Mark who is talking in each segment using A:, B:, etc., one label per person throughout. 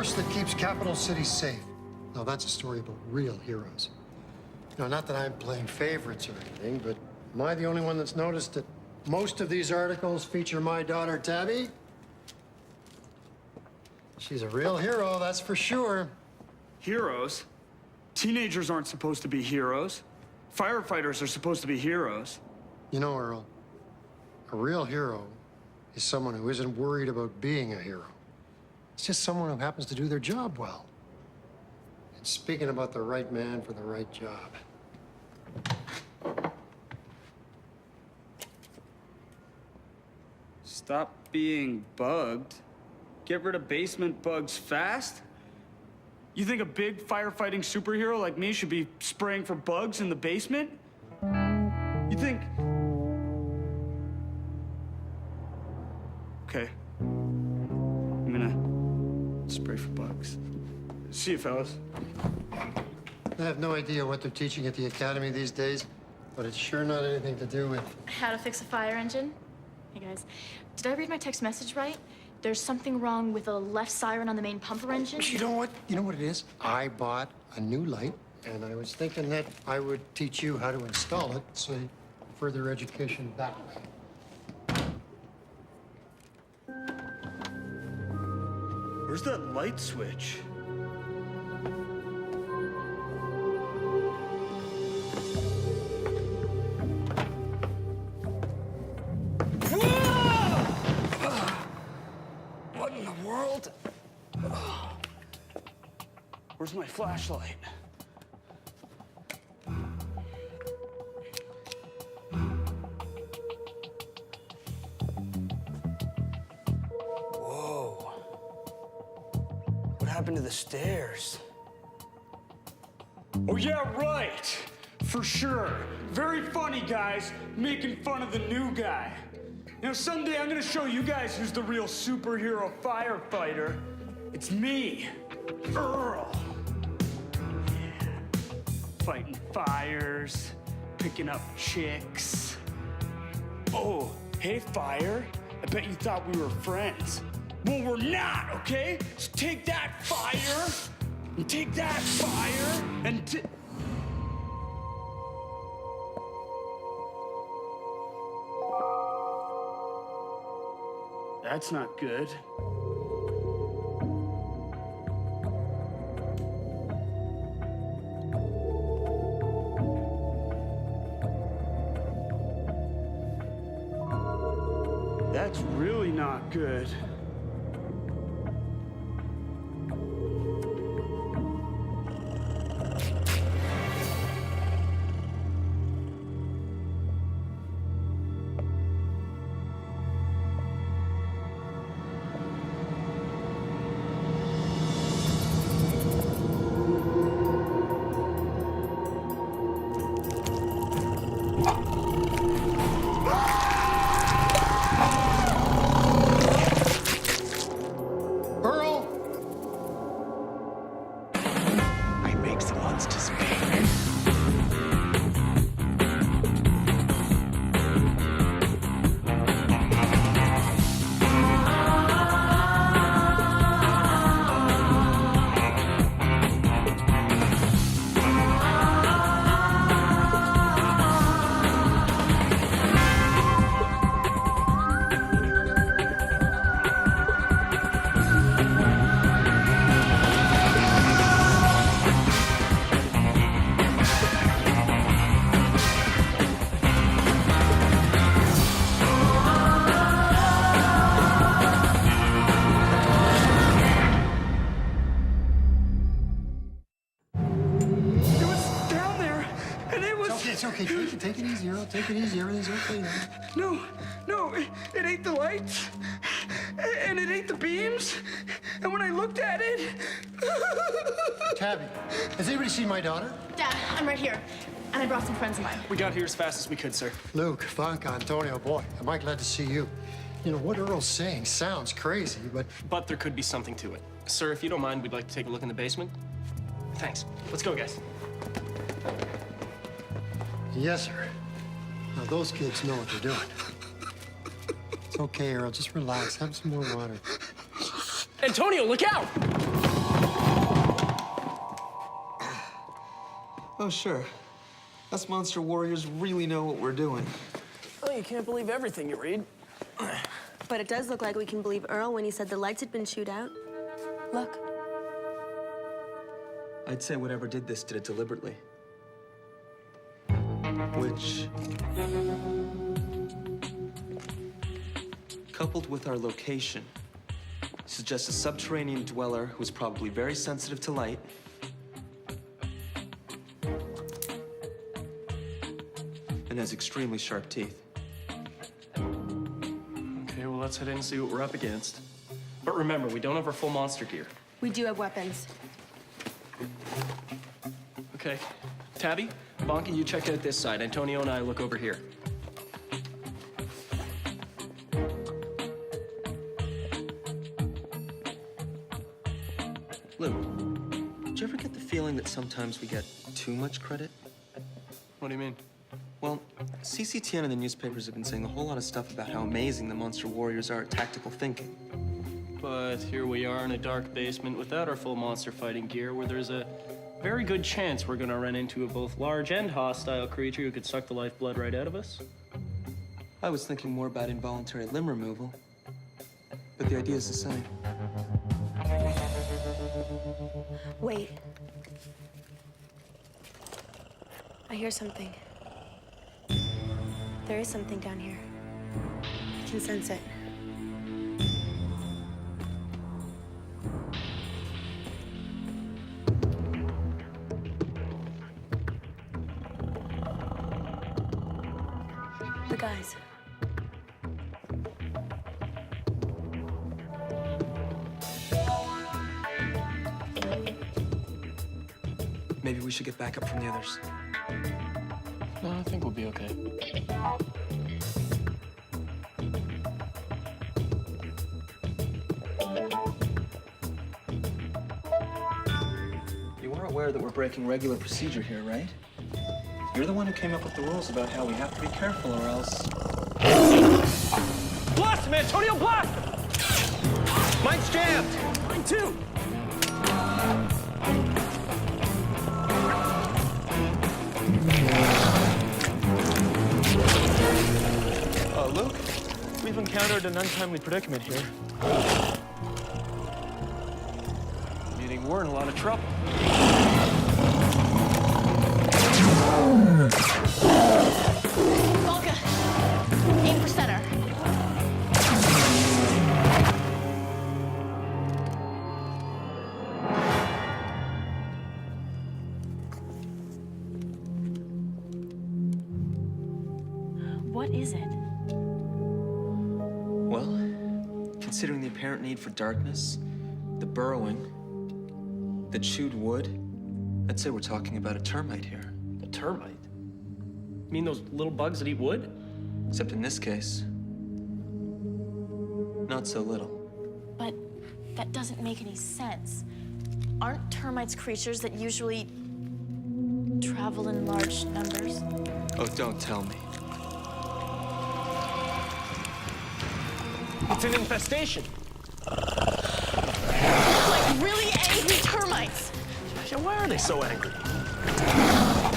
A: force that keeps capital cities safe. Now, that's a story about real heroes. Now, not that I'm playing favorites or anything, but am I the only one that's noticed that most of these articles feature my daughter, Tabby? She's a real hero, that's for sure.
B: Heroes? Teenagers aren't supposed to be heroes. Firefighters are supposed to be heroes.
A: You know, Earl, a real hero is someone who isn't worried about being a hero. It's just someone who happens to do their job well. And speaking about the right man for the right job.
B: Stop being bugged. Get rid of basement bugs fast? You think a big firefighting superhero like me should be spraying for bugs in the basement? You think... Okay. I'm gonna spray for bugs. See you, fellas.
A: I have no idea what they're teaching at the academy these days, but it's sure not anything to do with...
C: How to fix a fire engine? Hey, guys. Did I read my text message right? There's something wrong with the left siren on the main pumper engine?
A: You know what? You know what it is? I bought a new light, and I was thinking that I would teach you how to install it, so further education that way.
B: Where's that light switch? What in the world? Where's my flashlight? Whoa. What happened to the stairs? Oh, yeah, right. For sure. Very funny, guys, making fun of the new guy. You know, someday I'm gonna show you guys who's the real superhero firefighter. It's me, Earl. Yeah. Fighting fires, picking up chicks. Oh, hey, fire. I bet you thought we were friends. Well, we're not, okay? So take that, fire, and take that, fire, and That's not good. That's really not good.
A: Take it easy, Earl. Take it easy. Everything's okay now.
B: No, it ain't the lights, and it ain't the beams, and when I looked at it...
A: Tabby, has anybody seen my daughter?
C: Dad, I'm right here, and I brought some friends of mine.
D: We got here as fast as we could, sir.
A: Luke, Vanka, Antonio, boy, am I glad to see you. You know, what Earl's saying sounds crazy, but...
D: But there could be something to it. Sir, if you don't mind, we'd like to take a look in the basement. Thanks. Let's go, guys.
A: Yes, sir. Now, those kids know what they're doing. It's okay, Earl. Just relax. Have some more water.
D: Antonio, look out!
E: Oh, sure. Us monster warriors really know what we're doing.
D: Oh, you can't believe everything you read.
F: But it does look like we can believe Earl when he said the lights had been chewed out. Look.
E: I'd say whatever did this did it deliberately. Which, coupled with our location, suggests a subterranean dweller who's probably very sensitive to light, and has extremely sharp teeth.
D: Okay, well, let's head in and see what we're up against. But remember, we don't have our full monster gear.
F: We do have weapons.
D: Okay. Tabby, Bonky, you check out this side. Antonio and I look over here.
E: Lou, did you ever get the feeling that sometimes we get too much credit?
D: What do you mean?
E: Well, CCTN and the newspapers have been saying a whole lot of stuff about how amazing the monster warriors are at tactical thinking.
D: But here we are in a dark basement without our full monster fighting gear, where there's a very good chance we're gonna run into a both large and hostile creature who could suck the lifeblood right out of us.
E: I was thinking more about involuntary limb removal, but the idea is the same.
F: Wait. I hear something. There is something down here. I can sense it. The guys.
E: Maybe we should get back up from the others.
D: No, I think we'll be okay.
E: You are aware that we're breaking regular procedure here, right? You're the one who came up with the rules about how we have to be careful or else...
D: Blast him, Antonio, blast!
E: Mine's jammed!
D: Mine too!
E: Luke, we've encountered an untimely predicament here.
D: Meaning we're in a lot of trouble.
C: Volka, aim for center. What is it?
E: Well, considering the apparent need for darkness, the burrowing, the chewed wood, I'd say we're talking about a termite here.
D: A termite? You mean those little bugs that eat wood?
E: Except in this case, not so little.
C: But that doesn't make any sense. Aren't termites creatures that usually travel in large numbers?
E: Oh, don't tell me.
D: It's an infestation.
C: Like really angry termites.
D: Yeah, why are they so angry?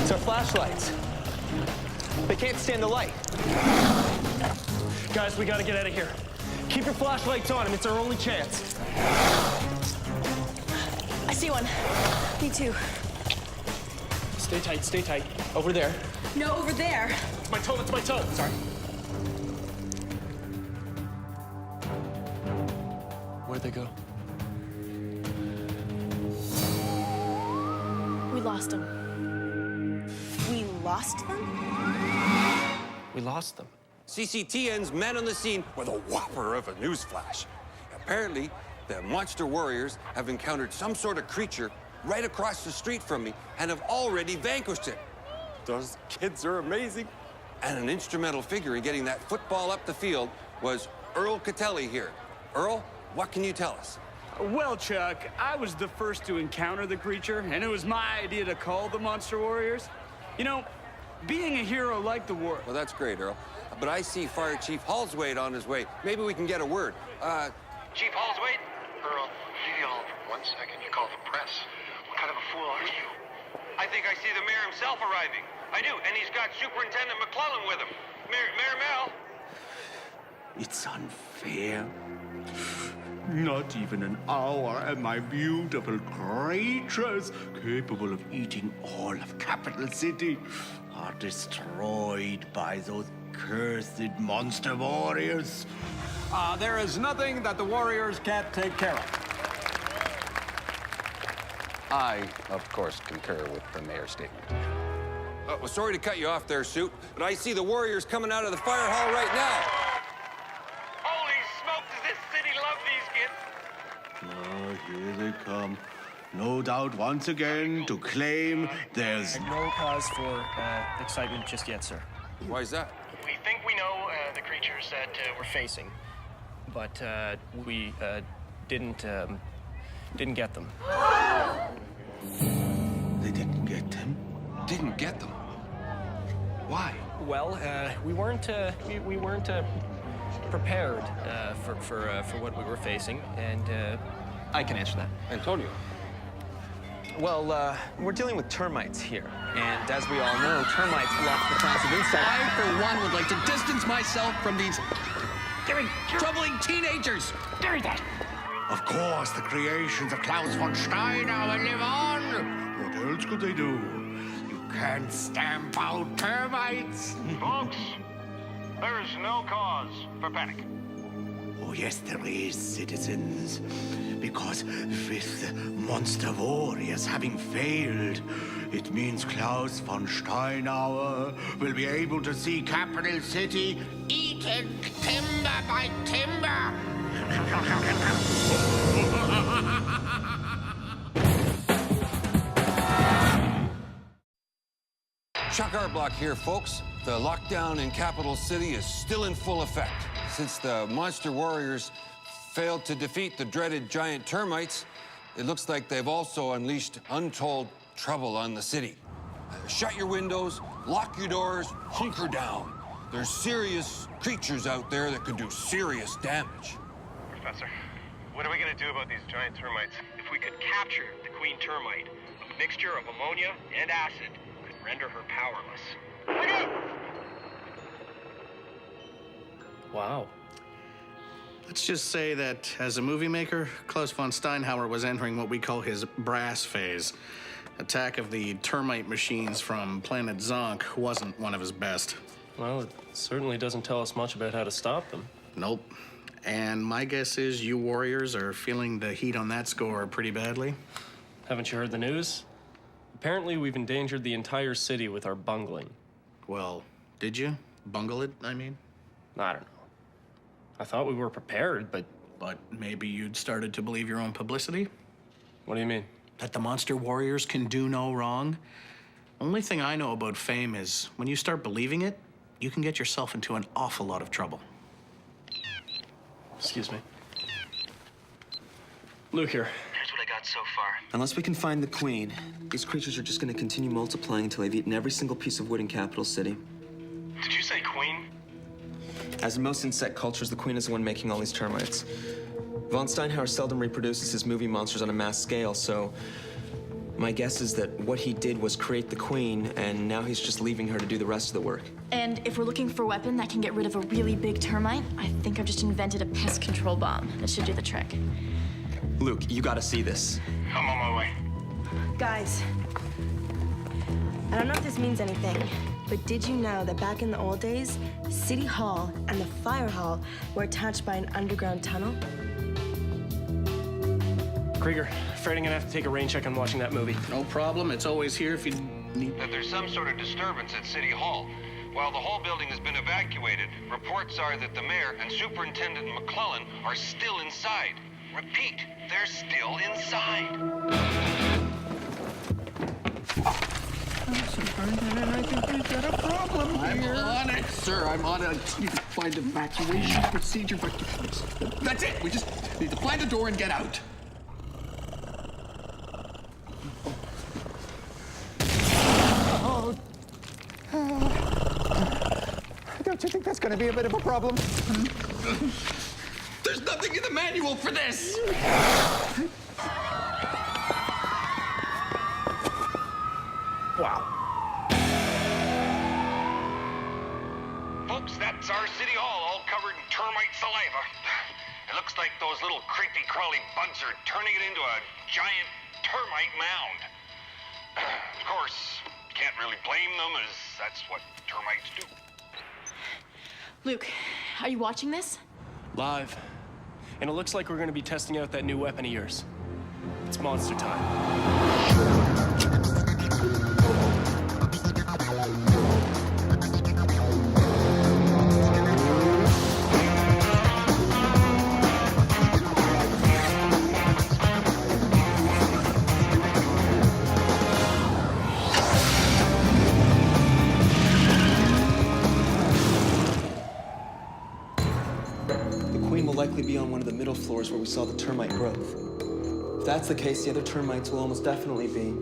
E: It's our flashlights. They can't stand the light.
D: Guys, we gotta get out of here. Keep your flashlights on them. It's our only chance.
C: I see one.
F: Me too.
D: Stay tight, stay tight. Over there.
F: No, over there.
D: It's my toe, it's my toe. Sorry. Where'd they go?
C: We lost them.
F: We lost them?
D: We lost them.
G: CCTN's men on the scene with a whopper of a newsflash. Apparently, the monster warriors have encountered some sort of creature right across the street from me and have already vanquished it. Those kids are amazing. And an instrumental figure in getting that football up the field was Earl Catelli here. Earl, what can you tell us?
B: Well, Chuck, I was the first to encounter the creature, and it was my idea to call the Monster Warriors. You know, being a hero like the war...
G: Well, that's great, Earl. But I see Fire Chief Halswade on his way. Maybe we can get a word.
H: Chief Halswade? Earl, leave you alone for 1 second. You call the press. What kind of a fool are you?
G: I think I see the mayor himself arriving. I do, and he's got Superintendent McClellan with him. Mayor Mel.
H: It's unfair. Not even an hour, and my beautiful creatures, capable of eating all of Capital City, are destroyed by those cursed monster warriors.
I: There is nothing that the warriors can't take care of.
J: I, of course, concur with the mayor's statement.
G: Well, sorry to cut you off there, Suit, but I see the warriors coming out of the fire hall right now. Holy smoke, does this city love these kids?
H: Here they come. No doubt once again to claim there's
D: No cause for excitement just yet, sir.
G: Why is that?
D: We think we know the creatures that we're facing, but we didn't get them.
H: They didn't get them.
G: Didn't get them. Why?
D: Well, we weren't prepared for what we were facing, and
E: I can answer that.
G: Antonio.
E: Well, we're dealing with termites here. And as we all know, termites block the class of insects.
J: I, for one, would like to distance myself from these troubling teenagers.
H: Of course, the creations of Klaus von Steinauer live on. What else could they do? You can't stamp out termites.
I: Folks, there is no cause for panic.
H: Oh, yes, there is, citizens. Because with the monster warriors having failed, it means Klaus von Steinauer will be able to see Capital City eaten timber by timber.
G: Chuck Arblock here, folks. The lockdown in Capital City is still in full effect. Since the monster warriors failed to defeat the dreaded giant termites, it looks like they've also unleashed untold trouble on the city. Shut your windows, lock your doors, hunker down. There's serious creatures out there that could do serious damage.
K: Professor, what are we going to do about these giant termites? If we could capture the queen termite, a mixture of ammonia and acid could render her powerless. Look out!
L: Wow. Let's just say that as a movie maker, Klaus von Steinauer was entering what we call his brass phase. Attack of the termite machines from planet Zonk wasn't one of his best.
D: Well, it certainly doesn't tell us much about how to stop them.
L: Nope. And my guess is you warriors are feeling the heat on that score pretty badly.
D: Haven't you heard the news? Apparently, we've endangered the entire city with our bungling.
L: Well, did you? Bungle it, I mean?
D: I don't know. I thought we were prepared, but...
L: But maybe you'd started to believe your own publicity?
D: What do you mean?
L: That the monster warriors can do no wrong? Only thing I know about fame is when you start believing it, you can get yourself into an awful lot of trouble.
D: Excuse me. Luke here.
K: Here's what I got so far.
E: Unless we can find the queen, these creatures are just going to continue multiplying until they've eaten every single piece of wood in Capital City.
K: Did you say queen?
E: As in most insect cultures, the queen is the one making all these termites. Von Steinauer seldom reproduces his movie monsters on a mass scale, so my guess is that what he did was create the queen, and now he's just leaving her to do the rest of the work.
C: And if we're looking for a weapon that can get rid of a really big termite, I think I've just invented a pest control bomb that should do the trick.
E: Luke, you gotta see this.
K: I'm on my way.
F: Guys, I don't know if this means anything, but did you know that back in the old days, City Hall and the Fire Hall were attached by an underground tunnel?
D: Krieger, afraid I'm gonna have to take a rain check on watching that movie.
L: No problem. It's always here if you need...
G: That there's some sort of disturbance at City Hall. While the whole building has been evacuated, reports are that the mayor and Superintendent McClellan are still inside. Repeat, they're still inside.
H: I think we've got a problem here.
J: I'm on it, sir. I'm on it. You can find evacuation procedure, but that's it. We just need to find a door and get out.
I: Don't you think that's going to be a bit of a problem?
J: There's nothing in the manual for this.
D: Wow.
K: Folks, that's our city hall all covered in termite saliva. It looks like those little creepy crawly bugs are turning it into a giant termite mound. Of course, can't really blame them, as that's what termites do.
C: Luke, are you watching this?
D: Live. And it looks like we're going to be testing out that new weapon of yours. It's monster time.
E: The queen will likely be on one of the middle floors where we saw the termite growth. If that's the case, the other termites will almost definitely be...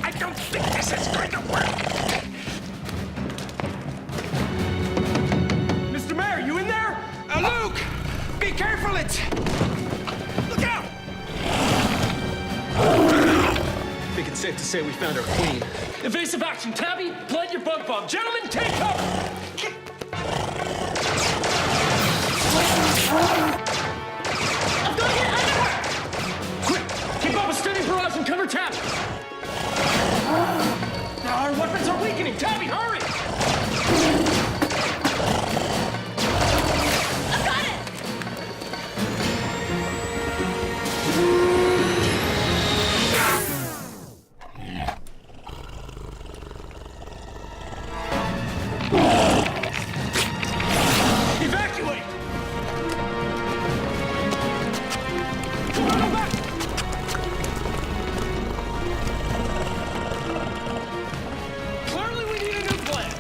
K: I don't think this is going to work.
B: Mr. Mayor, you in there? Luke! Be careful, Look out!
E: I think it's safe to say we found our queen.
D: Evasive action, Tabby! Plant your bug bomb. Gentlemen, take cover!
C: I'm going to get under her!
D: Quick! Keep up a steady barrage and cover Tabby! Our weapons are weakening! Tabby, hurry!
C: I've got it!
D: Evacuate! Clearly we need a new plan.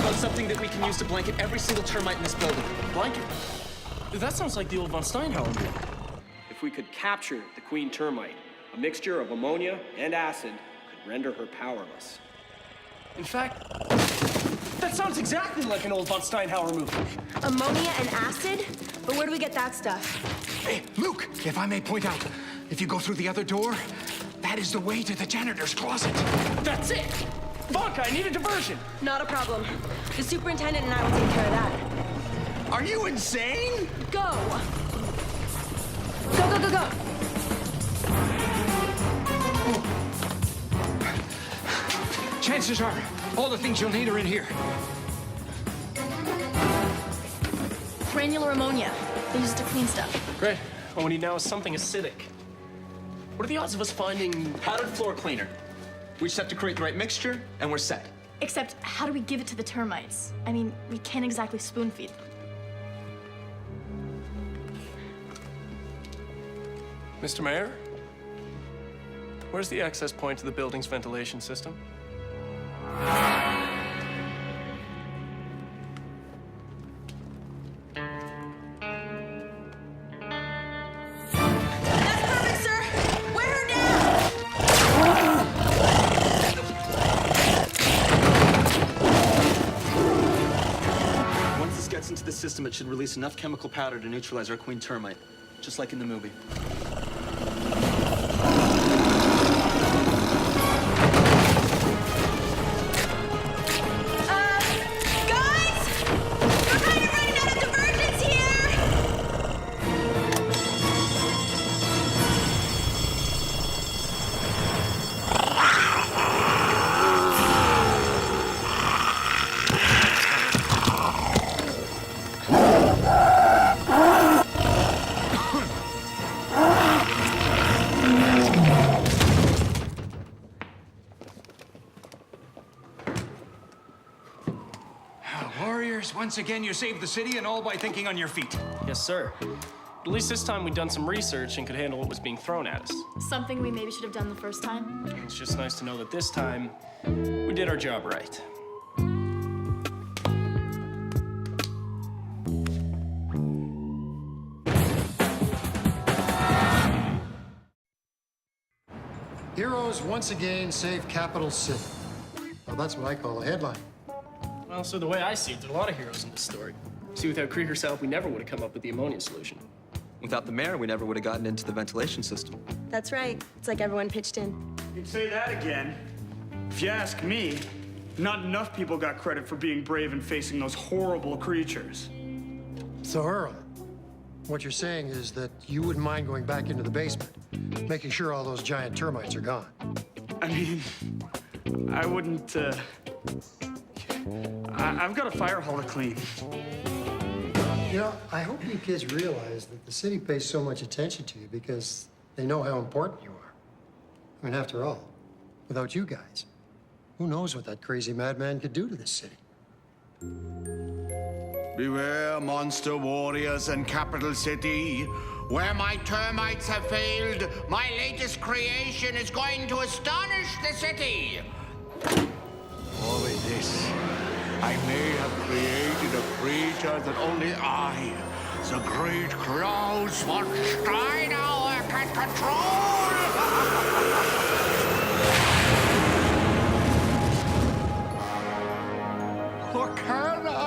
E: About something that we can use to blanket every single termite in this building.
D: Blanket? That sounds like the old von Steinhauer deal. If we could capture the queen termite, a mixture of ammonia and acid could render her powerless. In fact, that sounds exactly like an old von Steinhauer movie.
F: Ammonia and acid? But where do we get that stuff?
J: Hey, Luke, if I may point out, if you go through the other door, that is the way to the janitor's closet.
D: That's it! Vonka, I need a diversion!
F: Not a problem. The superintendent and I will take care of that.
J: Are you insane?
F: Go! Go, go, go, go!
J: Chances are, all the things you'll need are in here.
C: Granular ammonia. They use it to clean stuff.
D: Great. All we need now is something acidic. What are the odds of us finding...
E: Powdered floor cleaner. We just have to create the right mixture, and we're set.
C: Except, how do we give it to the termites? I mean, we can't exactly spoon feed them.
D: Mr. Mayor? Where's the access point to the building's ventilation system?
F: That's perfect, sir! Wear her down!
E: Once this gets into the system, it should release enough chemical powder to neutralize our queen termite, just like in the movie.
F: Guys! We're kind of running out of divergence here!
J: Warriors, once again, you saved the city, and all by thinking on your feet.
D: Yes, sir. At least this time we'd done some research and could handle what was being thrown at us.
C: Something we maybe should have done the first time.
D: It's just nice to know that this time we did our job right.
A: Heroes once again save Capital City. Well, that's what I call a headline.
D: Well, so the way I see it, there's a lot of heroes in this story. See, without Krieger's help, we never would have come up with the ammonia solution.
E: Without the mayor, we never would have gotten into the ventilation system.
F: That's right. It's like everyone pitched in.
B: You can say that again. If you ask me, not enough people got credit for being brave and facing those horrible creatures.
A: So, Earl, what you're saying is that you wouldn't mind going back into the basement, making sure all those giant termites are gone.
B: I mean, I wouldn't, I've got a fire hall to clean.
A: You know, I hope you kids realize that the city pays so much attention to you because they know how important you are. I mean, after all, without you guys, who knows what that crazy madman could do to this city?
H: Beware, monster warriors and capital city. Where my termites have failed, my latest creation is going to astonish the city. Or with this, I may have created a creature that only I, the great Klaus von Steinauer, can control. Or can I?